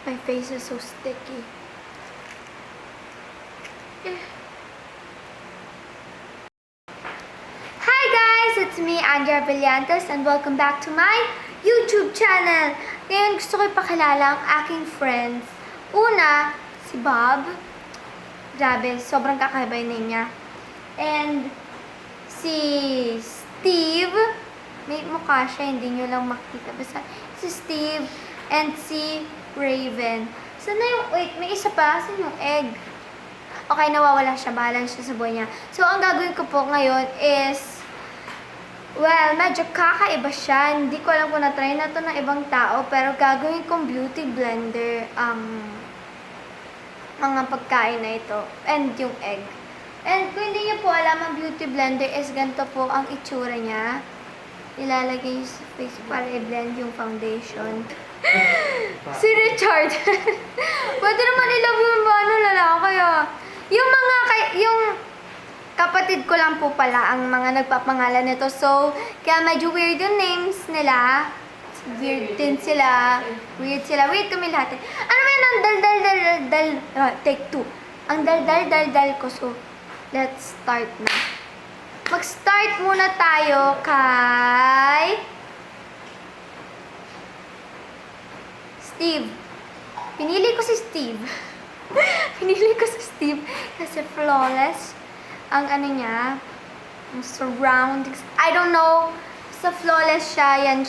My face is so sticky. Hi guys! It's me, Andrea Villantes, and welcome back to my YouTube channel. Ngayon gusto ko ipakilala ang aking friends. Una, si Bob. Grabe, sobrang kakaiba yung name niya. And si Steve. May mukha siya, hindi nyo lang makita. Basta si Steve and si Raven. Sana yung, wait, may isa pa. Saan yung egg? Okay, nawawala siya. Bahala siya sa buhay niya. So, ang gagawin ko po ngayon is, well, medyo kakaiba siya. Hindi ko alam kung na-try na to ng ibang tao. Pero gagawin kong beauty blender mga pagkain na ito. And yung egg. And kung hindi niyo po alam, ang beauty blender is ganito po ang itsura niya. Ilalagay niyo sa face para i-blend yung foundation. Si Richard. Pwede naman i-love yung lalaki ah. Yung kapatid ko lang po pala ang mga nagpapangalan nito. So, kaya medyo weird yung names nila. Weird din sila. Weird kami lahat. Ano ba yun ang dal-dal-dal-dal? Take two. Ang dal-dal-dal-dal ko. So, let's start na. Mag-start muna tayo kay Steve. Pinili ko si Steve. Kasi flawless ang ano niya, ang surroundings. I don't know. Sa flawless siya. Yan.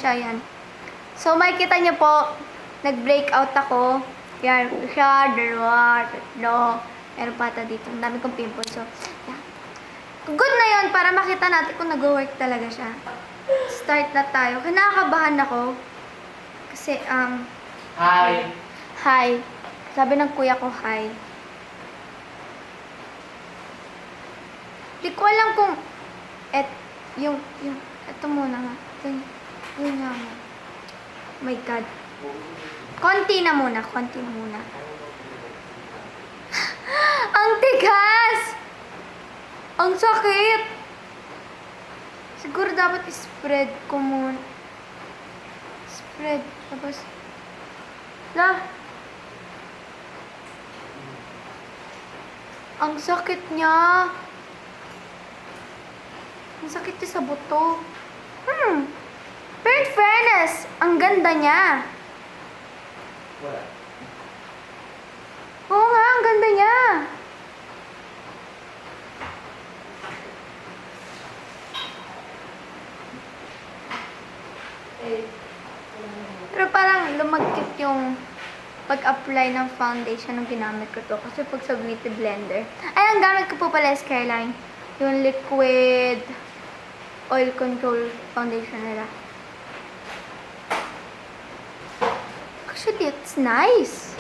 So, makikita niyo po, nag-breakout ako. Yan. Siya, dalawa, tatlo. Meron pata dito. Ang dami kong pimples. So, yeah. Good na yun para makita natin kung nag-work talaga siya. Start na tayo. Kinakabahan ako. Kasi, Hi. Hi. Sabi ng kuya ko, hi. Di ko alam kung ito muna nga. Yun nga mo. Oh my God. Konti na muna. Ang tigas! Ang sakit! Siguro dapat i-spread ko muna. Spread. Tapos, ang sakit niya. Ang sakit niya sa buto. Pero in fairness, ang ganda niya. Wala. Oo nga, ang ganda niya. Pero parang lumagkit yung pag-apply ng foundation ng ginamit ko to. Kasi pag sa beauty blender. Ay, ang gamit ko po pala is Careline. Yung liquid oil control foundation nila. Actually, it's nice.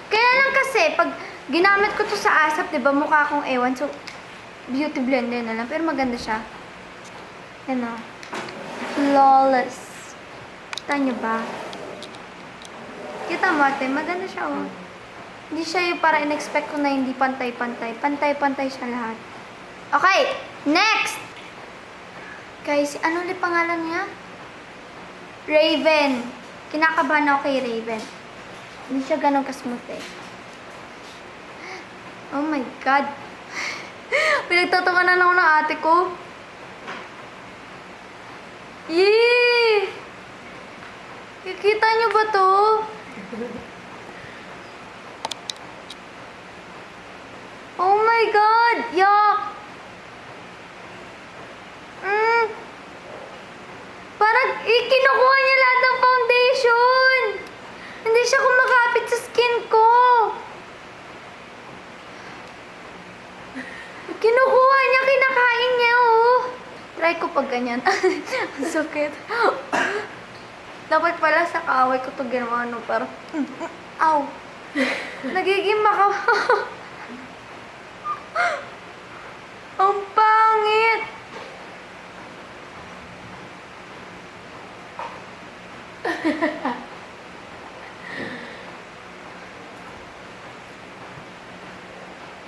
Kaya lang kasi, pag ginamit ko to sa ASAP, diba, mukha akong ewan. So, beauty blender na lang. Pero maganda siya. Yan o. Flawless. Kita nyo ba? Kita mo ate, maganda siya oh. Hindi siya yung para in-expect ko na hindi pantay-pantay. Pantay-pantay siya lahat. Okay, next! Guys, ano ulit pangalan niya? Raven. Kinakabahan ako kay Raven. Hindi siya ganun kasmooth eh. Oh my God. Pinagtatanganan ako ng ate ko. Yee! Kikita niyo ba to? Oh my God! Yuck! Parang kinukuha niya lahat ng foundation! Hindi siya kumakapit sa skin ko! Kinukuha niya, kinakain niya oh! Try ko pag ganyan. Ang sakit. Dapat pala sa kaaway ko to ginawa, no? Pero, ow! Nagiging Ang pangit!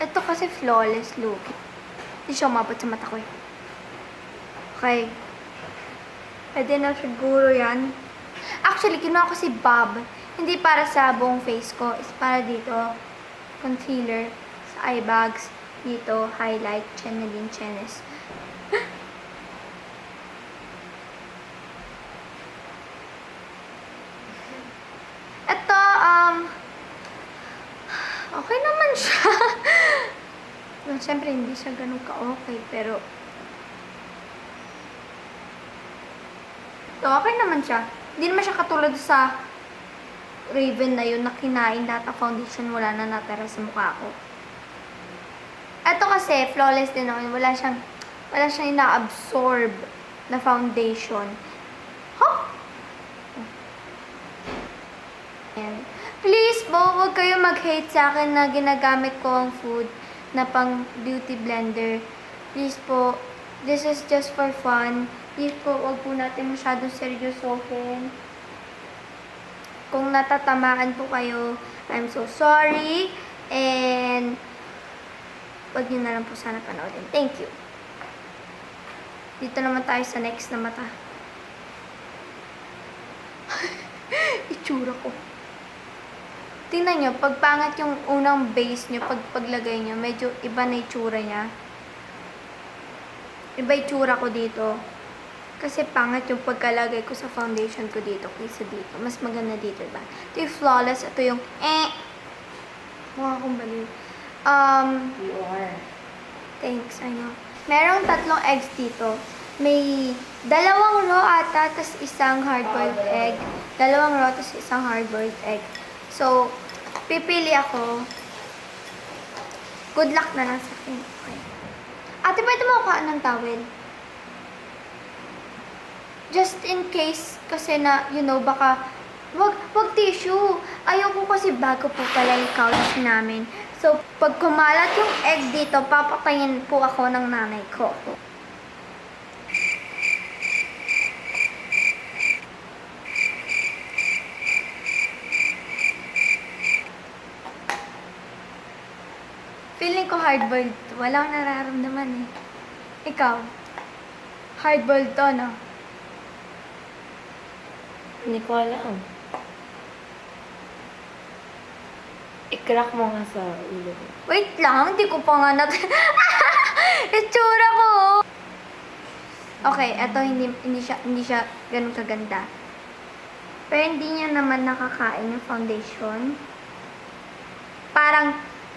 Ito kasi flawless look. Hindi siya umabot sa mata ko eh. Okay. Pwede na siguro yan. Actually, kinuha ko si Bob. Hindi para sa buong face ko. Is para dito. Concealer. Sa eye bags. Dito. Highlight. Chenelin Chenes. Ito, okay naman siya. Well, syempre, hindi siya ganun ka-okay, pero ito, okay naman siya. Hindi naman siya katulad sa Raven na yun na kinain lahat ng foundation, wala na natira sa mukha ko. Ito kasi, flawless din ako. Wala siyang ina-absorb na foundation. Huh? Ayan. Please po, huwag kayo mag-hate sa akin na ginagamit ko ang food na pang beauty blender. Please po, this is just for fun. Please po, huwag po natin masyadong seryosohin. Kung natatamaan po kayo, I'm so sorry. And huwag nyo na lang po sana panoodin. Thank you. Dito naman tayo sa next na mata. Itsura ko. Tingnan nyo, pag pangat yung unang base nyo, paglagay nyo, medyo iba na itsura niya. Iba itsura ko dito. Kasi pangat yung pagkalagay ko sa foundation ko dito kaysa dito. Mas maganda dito, diba? Ito yung flawless. Ito yung mukha akong baliw. You are. Thanks, I know. Merong 3 eggs dito. May 2 raw ata, tas isang hard-boiled egg. 2 raw, tas isang hard-boiled egg. So, pipili ako. Good luck na lang sa akin. Okay. Ate, pwede mo kuhaan ng towel? Just in case, kasi na, you know, baka, wag tissue. Ayoko kasi bago po pala yung couch namin. So, pag kumalat yung egg dito, papatayin po ako ng nanay ko. Feeling ko hard-boiled. Walang nararamdaman eh. Ikaw? Hard-boiled to, no? Hindi ko alam. I-crack mo nga sa ulo ko. Wait lang, hindi ko pa nga Itsura ko! Okay, eto hindi siya ganun kaganda. Pero hindi niya naman nakakain yung foundation.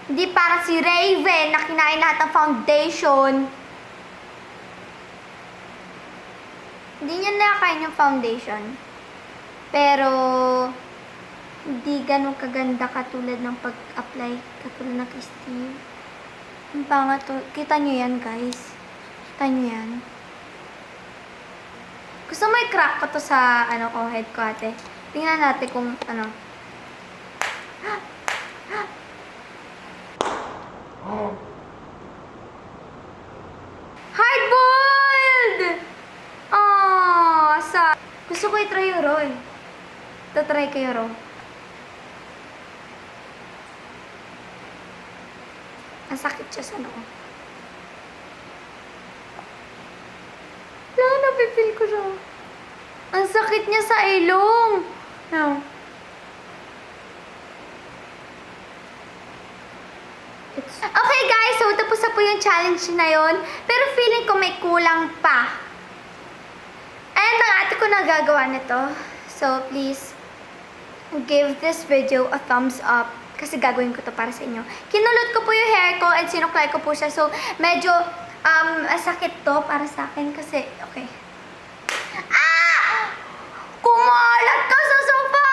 Hindi parang si Raven na kinain lahat ng foundation. Hindi niya nakakain yung foundation. Pero, hindi ganun kaganda katulad ng pag-apply, katulad ng kay Steve. Ang pangat to. Kita nyo yan, guys. Kita nyo yan. Gusto mo i-crack ko to sa, head ko, ate. Tingnan natin kung, Hard-boiled! Gusto ko i-try yung raw eh. Tatry ko yung raw. Ang sakit siya sa noo. Wala, napipil ko siya. Ang sakit niya sa ilong. No. Okay guys, so tapos na po yung challenge na yon. Pero feeling ko may kulang pa. And ang ate ko nagagawa nito. So please, give this video a thumbs up. Kasi gagawin ko to para sa inyo. Kinulot ko po yung hair ko and sinuklay ko po siya. So medyo sakit to para sa akin kasi, okay. Kumalat ka sa sofa!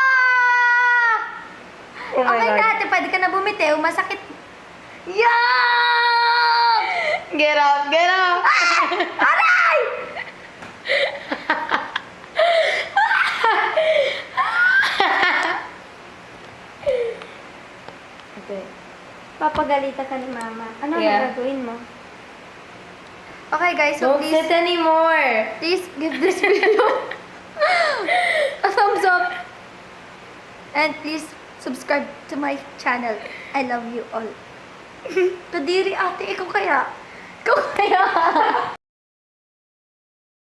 Oh my Okay God. na ate, pwede ka na bumitiw. Masakit. Yuck! Get up! Get up! Aray! Okay. Papagalitan ka ni mama. Ano Yeah. gagawin mo? Okay guys, so Don't please sit anymore! give this video a thumbs up. And please subscribe to my channel. I love you all. Kadiri ate, ikaw kaya? Ikaw kaya?